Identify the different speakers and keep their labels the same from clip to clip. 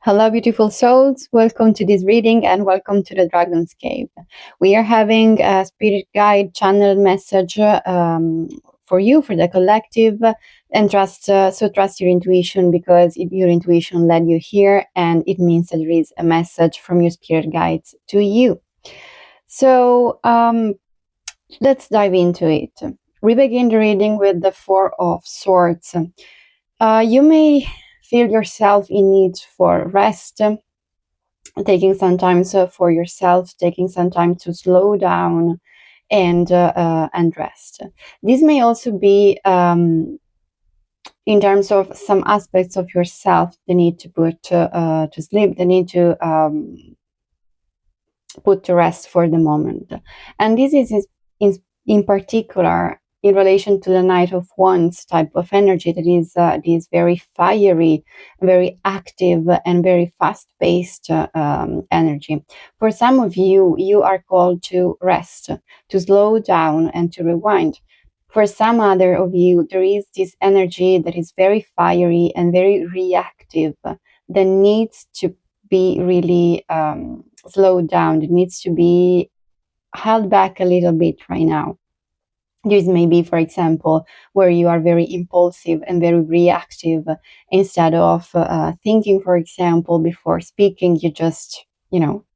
Speaker 1: Hello, beautiful souls. Welcome to this reading and welcome to the Dragon's Cave. We are having a spirit guide channel message for you, for the collective, and trust your intuition, because if your intuition led you here, and it means that there is a message from your spirit guides to you. So let's dive into it. We begin the reading with the Four of Swords. You may feel yourself in need for rest, taking some time for yourself, taking some time to slow down and rest. This may also be in terms of some aspects of yourself they need to put to sleep, they need to put to rest for the moment. And this is in particular in relation to the Knight of Wands type of energy that is very fiery, very active, and very fast-paced energy. For some of you, you are called to rest, to slow down, and to rewind. For some other of you, there is this energy that is very fiery and very reactive that needs to be really slowed down. It needs to be held back a little bit right now. This may be, for example, where you are very impulsive and very reactive. Instead of thinking, for example, before speaking, you just,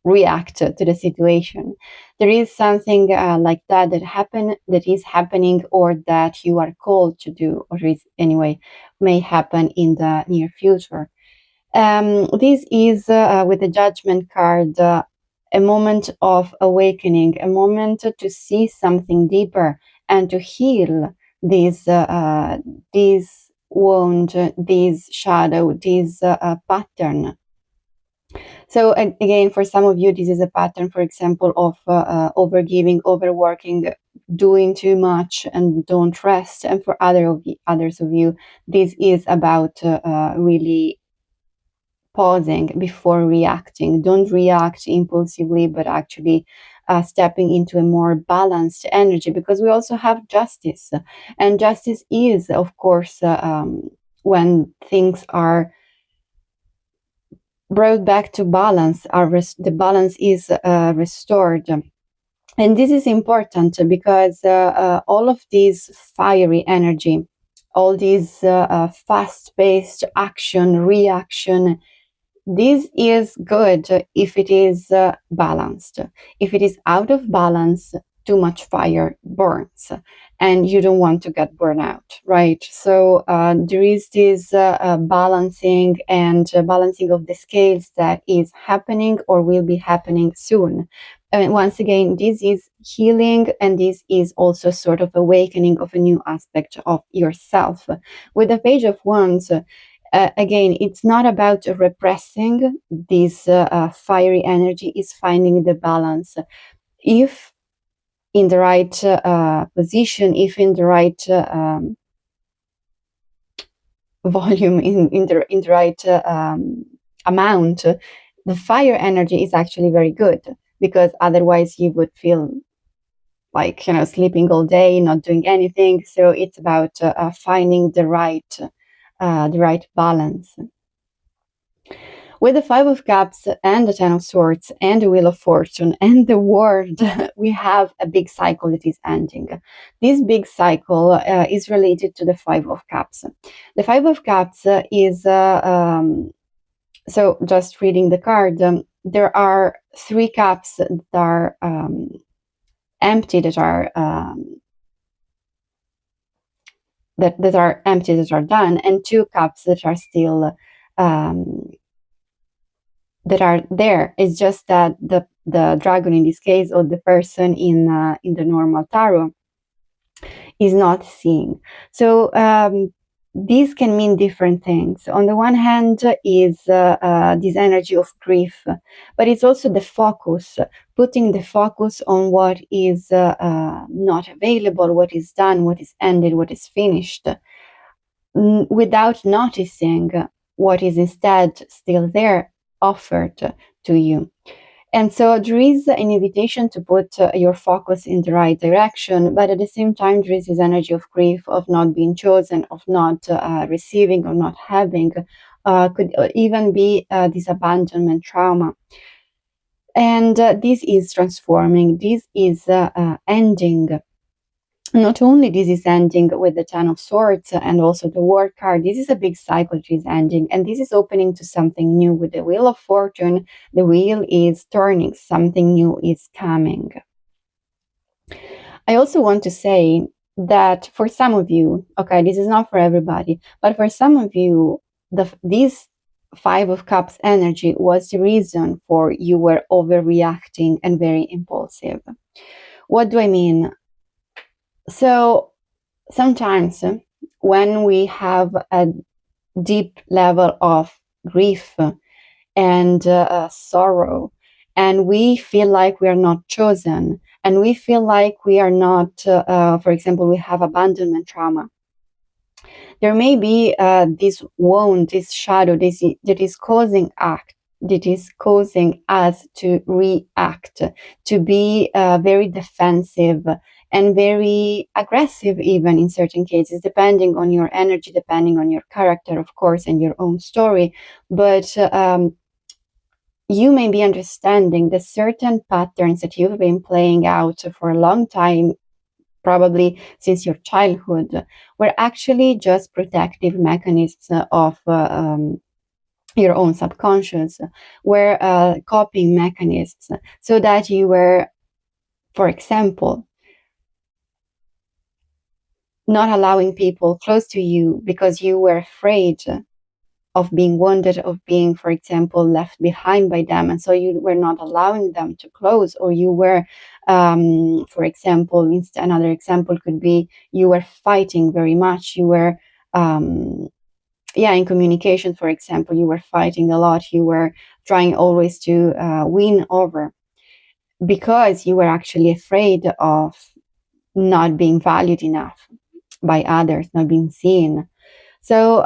Speaker 1: react to the situation. There is something like that that is happening, or that you are called to do, or is anyway may happen in the near future. This is with the Judgment card. A moment of awakening, a moment to see something deeper and to heal this wound, this shadow, this pattern. So again, for some of you, this is a pattern, for example, of overgiving, overworking, doing too much and don't rest. And for others of you, this is about really pausing before reacting. Don't react impulsively, but actually stepping into a more balanced energy, because we also have justice. And justice is, of course, when things are brought back to balance, the balance is restored. And this is important because all of this fiery energy, all this fast-paced action, reaction, this is good if it is balanced. If it is out of balance, too much fire burns, and you don't want to get burned out, right? So there is this balancing and balancing of the scales that is happening or will be happening soon. And once again, this is healing, and this is also sort of awakening of a new aspect of yourself. With the Page of Wands, again, it's not about repressing this fiery energy, it's finding the balance. If in the right position, if in the right volume, in the right amount, the fire energy is actually very good, because otherwise you would feel like, sleeping all day, not doing anything. So it's about finding the right balance. With the Five of Cups and the Ten of Swords and the Wheel of Fortune and the World, we have a big cycle that is ending. This big cycle is related to the Five of Cups. The Five of Cups is, so just reading the card, there are three cups that are empty, that are that are empty, that are done, and two cups that are still that are there. It's just that the dragon in this case, or the person in the normal tarot, is not seeing. So these can mean different things. On the one hand is this energy of grief, but it's also the focus, putting the focus on what is not available, what is done, what is ended, what is finished, without noticing what is instead still there, offered to you. And so there is an invitation to put your focus in the right direction, but at the same time there is this energy of grief, of not being chosen, of not receiving, or not having, could even be this abandonment trauma. And this is transforming, this is ending. Not only this is ending with the Ten of Swords and also the World card, this is a big cycle that is ending, and this is opening to something new with the Wheel of Fortune. The wheel is turning, something new is coming. I also want to say that for some of you, okay, this is not for everybody, but for some of you, this Five of Cups energy was the reason for you were overreacting and very impulsive. What do I mean? So sometimes when we have a deep level of grief and sorrow, and we feel like we are not chosen, and we feel like we are not, for example, we have abandonment trauma. There may be this wound, this shadow, that is causing act, that is causing us to react, to be very defensive and very aggressive, even in certain cases, depending on your energy, depending on your character, of course, and your own story. But you may be understanding the certain patterns that you've been playing out for a long time, probably since your childhood, were actually just protective mechanisms of your own subconscious, were coping mechanisms, so that you were, for example, not allowing people close to you because you were afraid of being wounded, of being, for example, left behind by them. And so you were not allowing them to close, or you were, for example, another example could be you were fighting very much. You were, in communication, for example, you were fighting a lot. You were trying always to win over because you were actually afraid of not being valued enough by others, not being seen. So,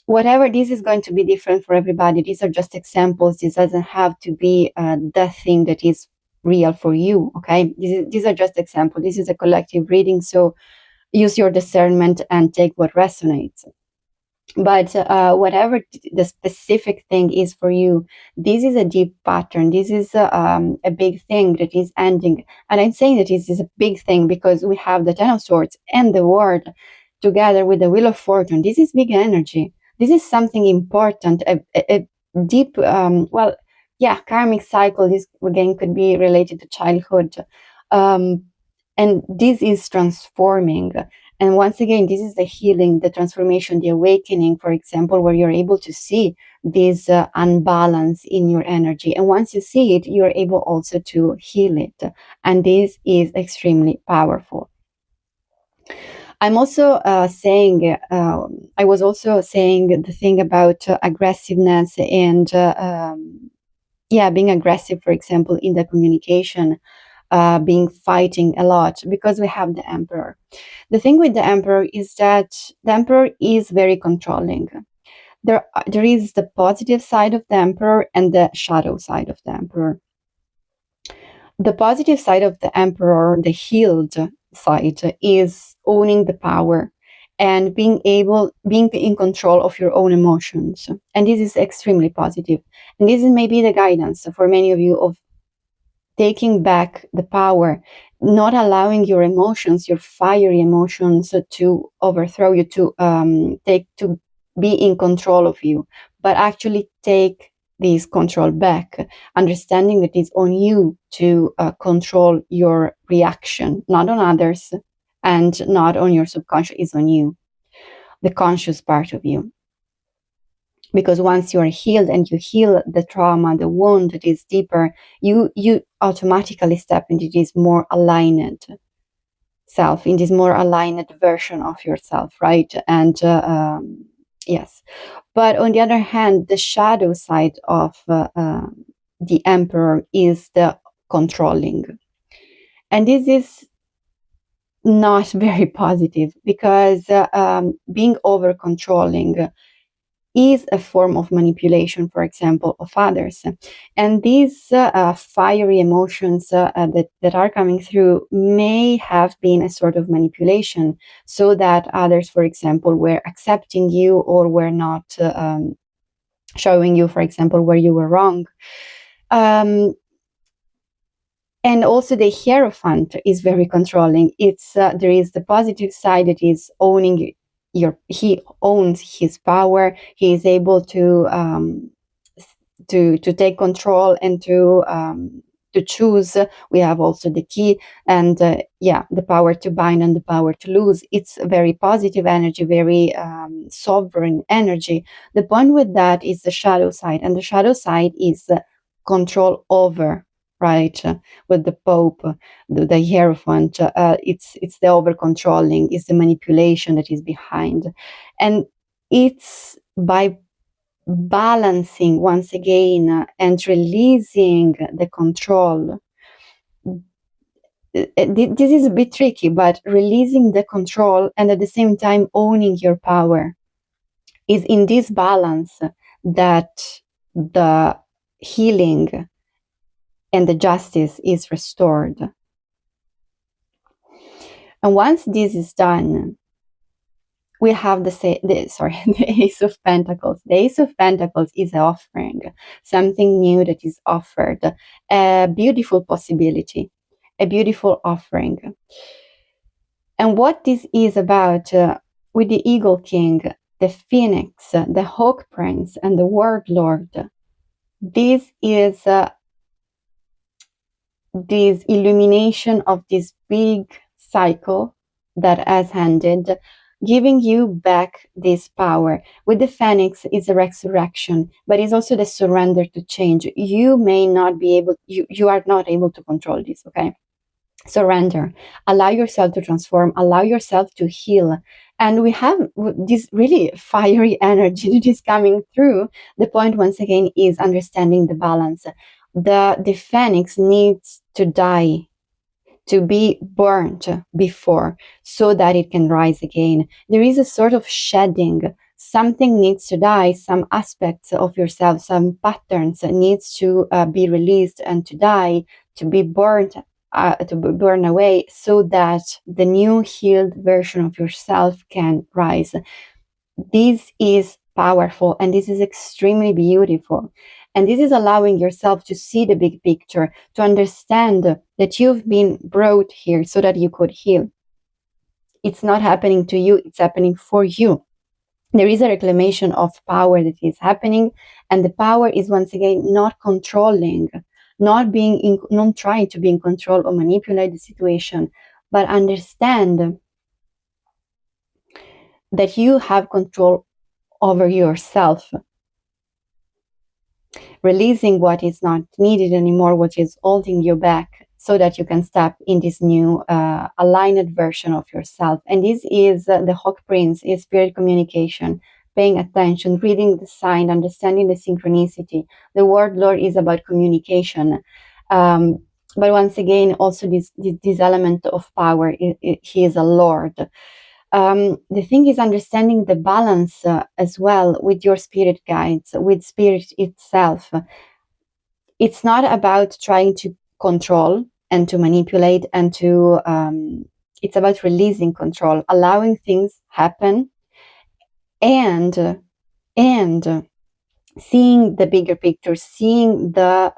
Speaker 1: whatever, this is going to be different for everybody. These are just examples. This doesn't have to be the thing that is real for you, okay? These are just examples. This is a collective reading, so use your discernment and take what resonates. But whatever the specific thing is for you, this is a deep pattern. This is a big thing that is ending. And I'm saying that this is a big thing because we have the Ten of Swords and the World together with the Wheel of Fortune. This is big energy. This is something important, a deep, karmic cycle. This again could be related to childhood. And this is transforming. And once again, this is the healing, the transformation, the awakening, for example, where you're able to see this unbalance in your energy. And once you see it, you're able also to heal it. And this is extremely powerful. I'm also I was also saying the thing about aggressiveness and, being aggressive, for example, in the communication, being fighting a lot, because we have the Emperor. The thing with the Emperor is that the Emperor is very controlling. There is the positive side of the Emperor and the shadow side of the Emperor. The positive side of the Emperor, the healed side, is owning the power and being in control of your own emotions. And this is extremely positive. And this is maybe the guidance for many of you of taking back the power, not allowing your emotions, your fiery emotions, to overthrow you, to be in control of you, but actually take this control back, understanding that it's on you to control your reaction, not on others, and not on your subconscious. It's on you, the conscious part of you. Because once you are healed and you heal the trauma, the wound that is deeper, you automatically step into this more aligned self, in this more aligned version of yourself, right? And yes. But on the other hand, the shadow side of the Emperor is the controlling. And this is not very positive, because being over controlling is a form of manipulation, for example, of others. And these fiery emotions that are coming through may have been a sort of manipulation, so that others, for example, were accepting you or were not showing you, for example, where you were wrong. Um, and also the hierophant is very controlling. It's there is the positive side that is owning he owns his power. He is able to take control and to choose. We have also the key, and yeah, the power to bind and the power to lose. It's a very positive energy, very sovereign energy. The point with that is the shadow side, and the shadow side is control over, right? With the Pope, the Hierophant, it's the over controlling, it's the manipulation that is behind, and it's by balancing once again and releasing the control. This is a bit tricky, but releasing the control and at the same time owning your power is in this balance that the healing and the justice is restored. And once this is done, we have the Ace of Pentacles. The Ace of Pentacles is offering something new that is offered, a beautiful possibility, a beautiful offering. And what this is about with the Eagle King, the Phoenix, the Hawk Prince, and the Word Lord, this is this illumination of this big cycle that has ended, giving you back this power. With the Phoenix, it's a resurrection, but it's also the surrender to change. You may not be able, you are not able to control this, okay? Surrender, allow yourself to transform, allow yourself to heal. And we have this really fiery energy that is coming through. The point, once again, is understanding the balance. The phoenix needs to die, to be burnt before, so that it can rise again. There is a sort of shedding. Something needs to die, some aspects of yourself, some patterns needs to be released and to die, to be burnt, to burn away, so that the new healed version of yourself can rise. This is powerful and this is extremely beautiful. And this is allowing yourself to see the big picture, to understand that you've been brought here so that you could heal. It's not happening to you, it's happening for you. There is a reclamation of power that is happening, and the power is once again not controlling, not trying to be in control or manipulate the situation, but understand that you have control over yourself, releasing what is not needed anymore, what is holding you back, so that you can step in this new aligned version of yourself. And this is the Hawk Prince, is spirit communication, paying attention, reading the sign, understanding the synchronicity. The word Lord is about communication. But once again, also this element of power, he is a Lord. The thing is understanding the balance as well with your spirit guides, with spirit itself. It's not about trying to control and to manipulate and to it's about releasing control, allowing things happen, and seeing the bigger picture, seeing the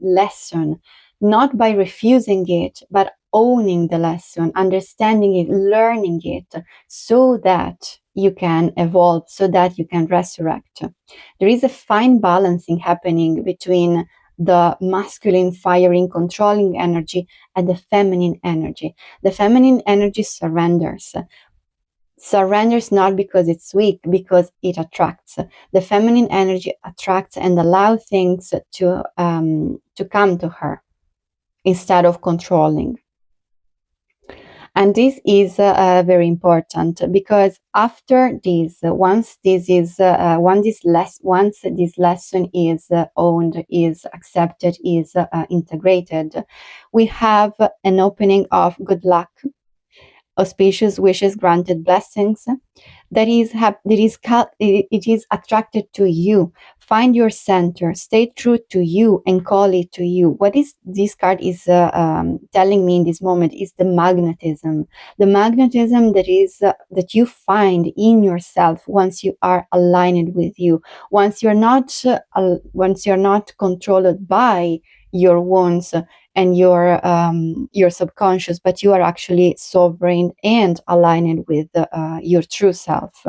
Speaker 1: lesson, not by refusing it, but owning the lesson, understanding it, learning it, so that you can evolve, so that you can resurrect. There is a fine balancing happening between the masculine, firing, controlling energy and the feminine energy. The feminine energy surrenders not because it's weak, because it attracts. The feminine energy attracts and allows things to come to her instead of controlling. And this is very important, because after this, once this lesson is owned, is accepted, is integrated, we have an opening of good luck, auspicious wishes, granted blessings, it is attracted to you. Find your center, stay true to you, and call it to you. What is this card is telling me in this moment is the magnetism that is that you find in yourself once you are aligned with you, once you're not controlled by your wounds and your subconscious, but you are actually sovereign and aligned with your true self.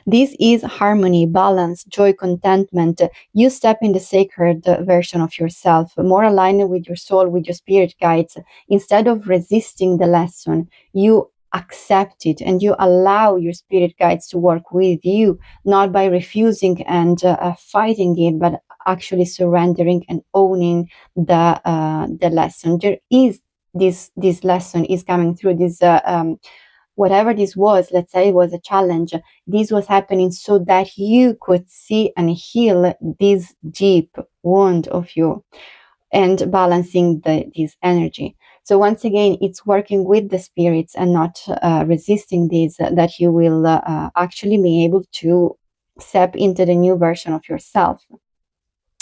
Speaker 1: This is harmony, balance, joy, contentment. You step in the sacred version of yourself, more aligned with your soul, with your spirit guides. Instead of resisting the lesson, you accept it and you allow your spirit guides to work with you, not by refusing and fighting it, but actually surrendering and owning the lesson. There is this lesson is coming through this whatever this was. Let's say it was a challenge, this was happening so that you could see and heal this deep wound of you and balancing this energy. So once again, it's working with the spirits and not resisting this, that you will actually be able to step into the new version of yourself,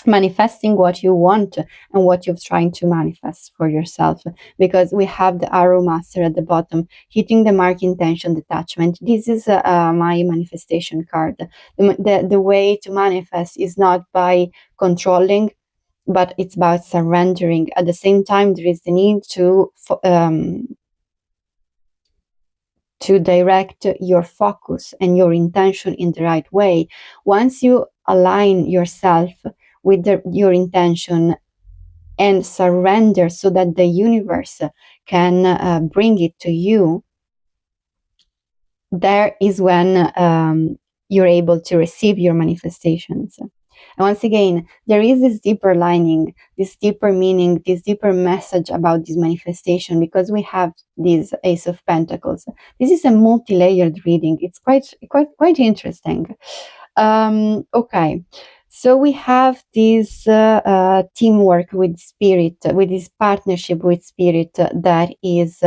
Speaker 1: manifesting what you want and what you're trying to manifest for yourself, because we have the arrow master at the bottom, hitting the mark, intention, detachment. This is my manifestation card. The way to manifest is not by controlling, but it's about surrendering. At the same time, there is the need to direct your focus and your intention in the right way. Once you align yourself with your intention and surrender so that the universe can bring it to you, there is when you're able to receive your manifestations. And once again, there is this deeper lining, this deeper meaning, this deeper message about this manifestation, because we have this Ace of Pentacles. This is a multi-layered reading. It's quite interesting. Okay, so we have this teamwork with spirit, with this partnership with spirit that is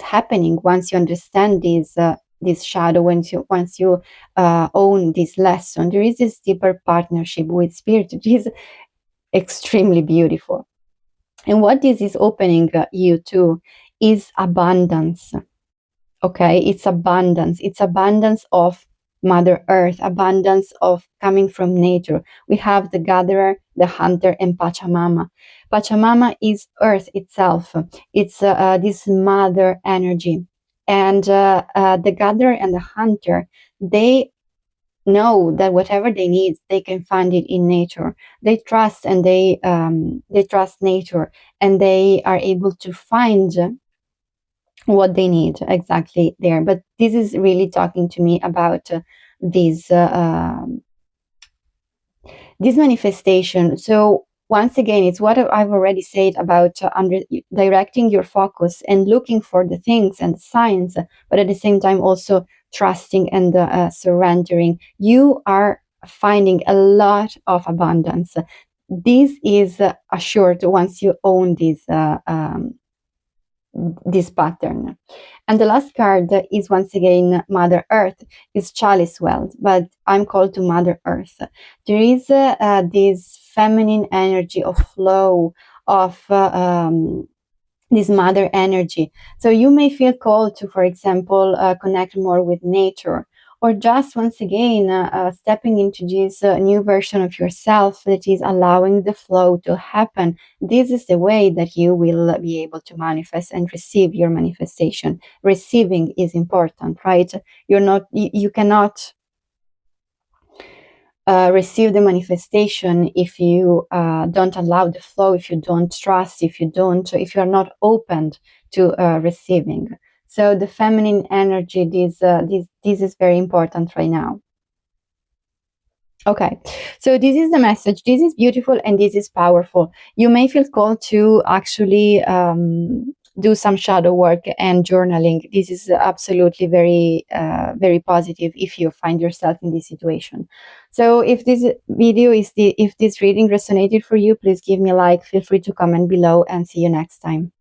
Speaker 1: happening once you understand this shadow, once you own this lesson. There is this deeper partnership with spirit. It is extremely beautiful, and what this is opening you to is abundance. Okay, it's abundance of Mother Earth, abundance of coming from nature. We have the gatherer, the hunter, and Pachamama. Pachamama is earth itself. It's this mother energy. And the gatherer and the hunter, they know that whatever they need, they can find it in nature. They trust, and they trust nature, and they are able to find what they need exactly there. But this is really talking to me about this this manifestation. So once again, it's what I've already said about directing your focus and looking for the things and the signs, but at the same time also trusting and surrendering. You are finding a lot of abundance. This is assured once you own this pattern. And the last card is once again Mother Earth. It's Chalice Wealth, but I'm called to Mother Earth. There is this feminine energy of flow, of this mother energy. So you may feel called to, for example, connect more with nature, or just once again stepping into this new version of yourself that is allowing the flow to happen. This is the way that you will be able to manifest and receive your manifestation. Receiving is important, right? You cannot receive the manifestation if you don't allow the flow, if you don't trust, if you're not open to receiving. So the feminine energy, this is very important right now. Okay, so this is the message. This is beautiful and this is powerful. You may feel called to actually do some shadow work and journaling. This is absolutely very positive if you find yourself in this situation. So if this if this reading resonated for you, please give me a like. Feel free to comment below, and see you next time.